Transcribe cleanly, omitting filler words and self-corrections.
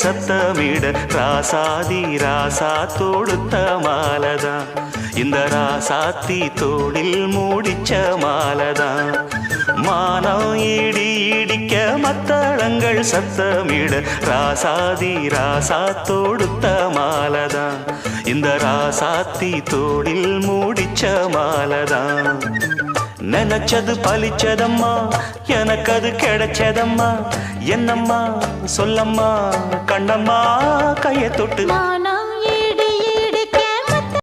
சத்தமிட ராசாதி ராசா தொடுத்த மாலதான் இந்த ராசாத்தி தோளில் மூடிச்ச மாலதான் மானம் இடி இடிக்க மத்தளங்கள் சத்தமிட ராசாதி ராசா தொடுத்த மாலதான் இந்த ராசாத்தி தோளில் மூடிச்ச மாலதான் நினைச்சது பலிச்சதம்மா எனக்கு அது கிடைச்சதம்மா என்னம்மா சொல்லம்மா கண்ணம்மா கையை தொட்டு